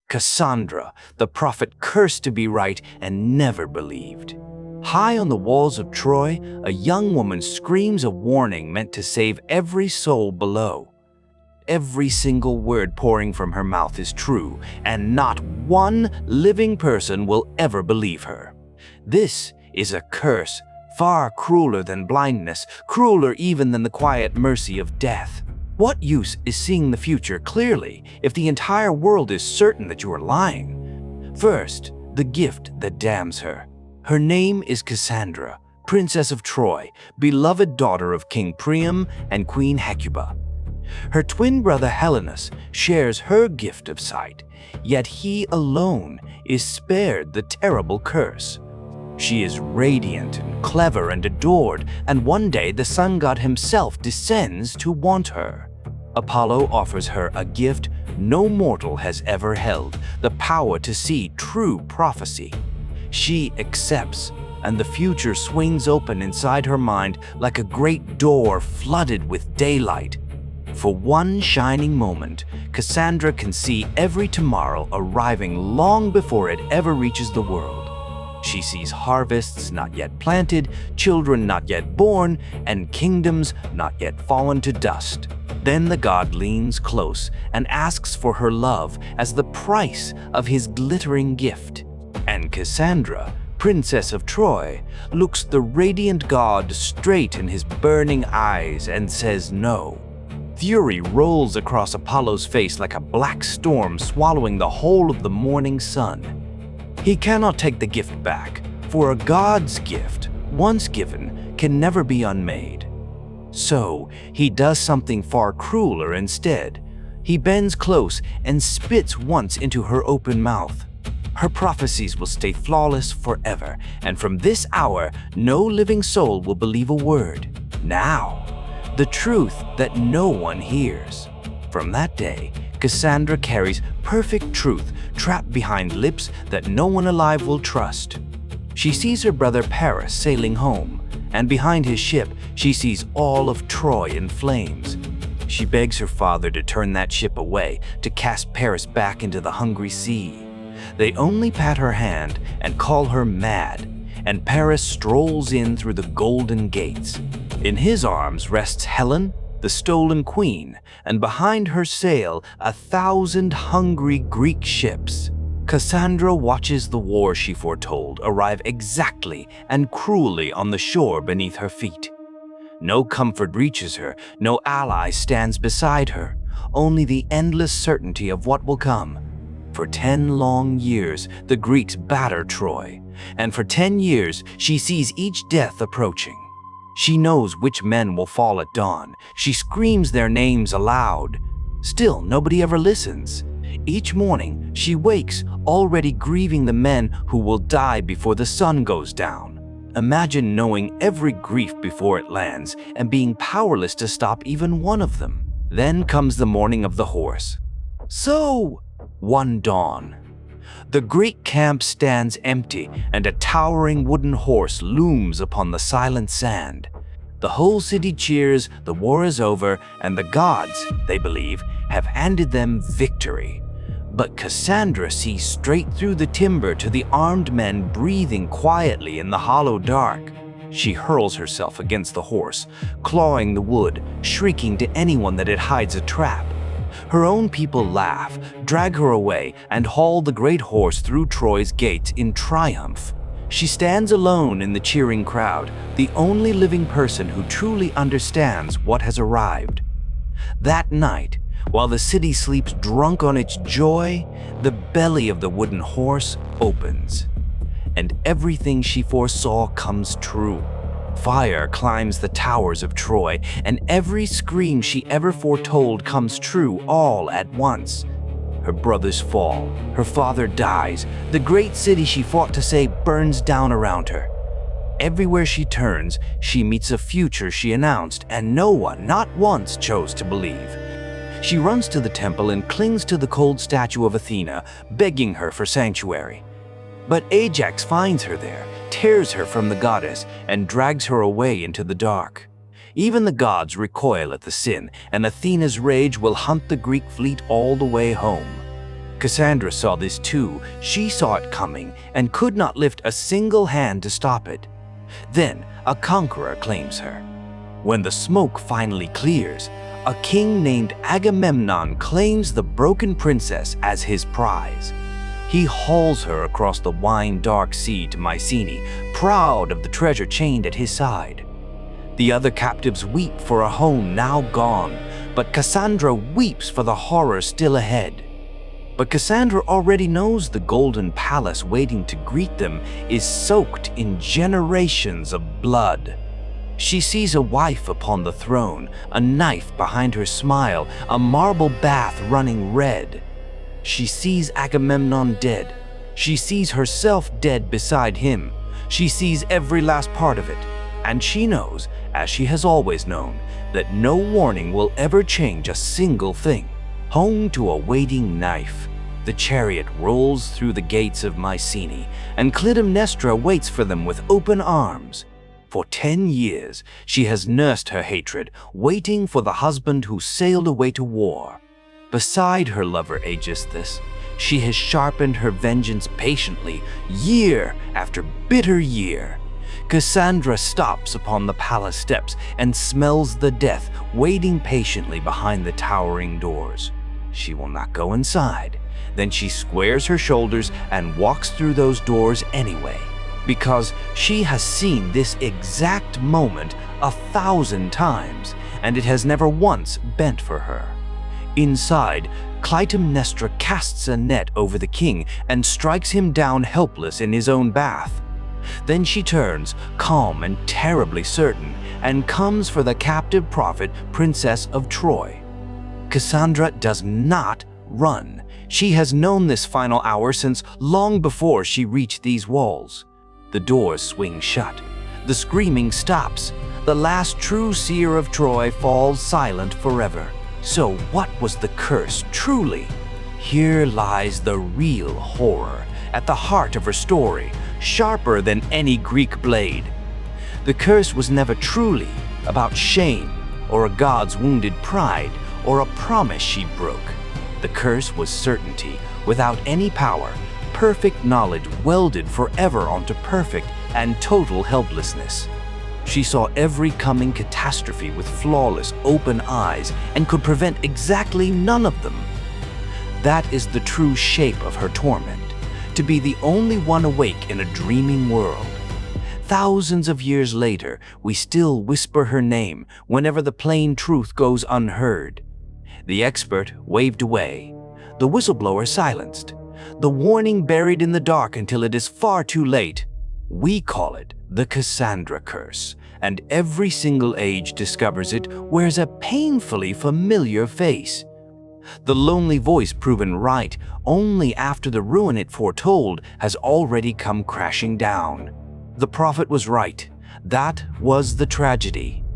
Cassandra, the prophet cursed to be right and never believed. High on the walls of Troy, a young woman screams a warning meant to save every soul below. Every single word pouring from her mouth is true, and not one living person will ever believe her. This is a curse far crueler than blindness, crueler even than the quiet mercy of death. What use is seeing the future clearly if the entire world is certain that you are lying? First, the gift that damns her. Her name is Cassandra, Princess of Troy, beloved daughter of King Priam and Queen Hecuba. Her twin brother Helenus shares her gift of sight, yet he alone is spared the terrible curse. She is radiant and clever and adored, and one day the sun god himself descends to want her. Apollo offers her a gift no mortal has ever held, the power to see true prophecy. She accepts, and the future swings open inside her mind like a great door flooded with daylight. For one shining moment, Cassandra can see every tomorrow arriving long before it ever reaches the world. She sees harvests not yet planted, children not yet born, and kingdoms not yet fallen to dust. Then the god leans close and asks for her love as the price of his glittering gift. And Cassandra, Princess of Troy, looks the radiant god straight in his burning eyes and says no. Fury rolls across Apollo's face like a black storm swallowing the whole of the morning sun. He cannot take the gift back, for a god's gift, once given, can never be unmade. So he does something far crueler instead. He bends close and spits once into her open mouth. Her prophecies will stay flawless forever, and from this hour, no living soul will believe a word. Now, the truth that no one hears. From that day, Cassandra carries perfect truth trapped behind lips that no one alive will trust. She sees her brother Paris sailing home, and behind his ship, she sees all of Troy in flames. She begs her father to turn that ship away, to cast Paris back into the hungry sea. They only pat her hand and call her mad, and Paris strolls in through the golden gates. In his arms rests Helen, the stolen queen, and behind her sail 1,000 hungry Greek ships. Cassandra watches the war she foretold arrive exactly and cruelly on the shore beneath her feet. No comfort reaches her, no ally stands beside her, only the endless certainty of what will come. For 10 long years, the Greeks batter Troy, and for 10 years, she sees each death approaching. She knows which men will fall at dawn. She screams their names aloud. Still, nobody ever listens. Each morning, she wakes, already grieving the men who will die before the sun goes down. Imagine knowing every grief before it lands and being powerless to stop even one of them. Then comes the morning of the horse. So, one dawn. The Greek camp stands empty, and a towering wooden horse looms upon the silent sand. The whole city cheers, the war is over, and the gods, they believe, have handed them victory. But Cassandra sees straight through the timber to the armed men breathing quietly in the hollow dark. She hurls herself against the horse, clawing the wood, shrieking to anyone that it hides a trap. Her own people laugh, drag her away, and haul the great horse through Troy's gates in triumph. She stands alone in the cheering crowd, the only living person who truly understands what has arrived. That night, while the city sleeps drunk on its joy, the belly of the wooden horse opens, and everything she foresaw comes true. Fire climbs the towers of Troy, and every scream she ever foretold comes true all at once. Her brothers fall, her father dies, the great city she fought to save burns down around her. Everywhere she turns, she meets a future she announced, and no one, not once, chose to believe. She runs to the temple and clings to the cold statue of Athena, begging her for sanctuary. But Ajax finds her there, tears her from the goddess, and drags her away into the dark. Even the gods recoil at the sin, and Athena's rage will hunt the Greek fleet all the way home. Cassandra saw this too. She saw it coming and could not lift a single hand to stop it. Then a conqueror claims her. When the smoke finally clears, a king named Agamemnon claims the broken princess as his prize. He hauls her across the wine-dark sea to Mycenae, proud of the treasure chained at his side. The other captives weep for a home now gone, but Cassandra weeps for the horror still ahead. But Cassandra already knows the golden palace waiting to greet them is soaked in generations of blood. She sees a wife upon the throne, a knife behind her smile, a marble bath running red. She sees Agamemnon dead. She sees herself dead beside him. She sees every last part of it. And she knows, as she has always known, that no warning will ever change a single thing. Home to a waiting knife, the chariot rolls through the gates of Mycenae, and Clytemnestra waits for them with open arms. For 10 years, she has nursed her hatred, waiting for the husband who sailed away to war. Beside her lover Aegisthus, she has sharpened her vengeance patiently, year after bitter year. Cassandra stops upon the palace steps and smells the death waiting patiently behind the towering doors. She will not go inside. Then she squares her shoulders and walks through those doors anyway, because she has seen this exact moment 1,000 times, and it has never once bent for her. Inside, Clytemnestra casts a net over the king and strikes him down helpless in his own bath. Then she turns, calm and terribly certain, and comes for the captive prophet, Princess of Troy. Cassandra does not run. She has known this final hour since long before she reached these walls. The doors swing shut. The screaming stops. The last true seer of Troy falls silent forever. So what was the curse truly? Here lies the real horror at the heart of her story, sharper than any Greek blade. The curse was never truly about shame or a god's wounded pride or a promise she broke. The curse was certainty without any power, perfect knowledge welded forever onto perfect and total helplessness. She saw every coming catastrophe with flawless, open eyes and could prevent exactly none of them. That is the true shape of her torment, to be the only one awake in a dreaming world. Thousands of years later, we still whisper her name whenever the plain truth goes unheard. The expert waved away, the whistleblower silenced, the warning buried in the dark until it is far too late. We call it the Cassandra curse, and every single age discovers it wears a painfully familiar face. The lonely voice proven right only after the ruin it foretold has already come crashing down. The prophet was right. That was the tragedy.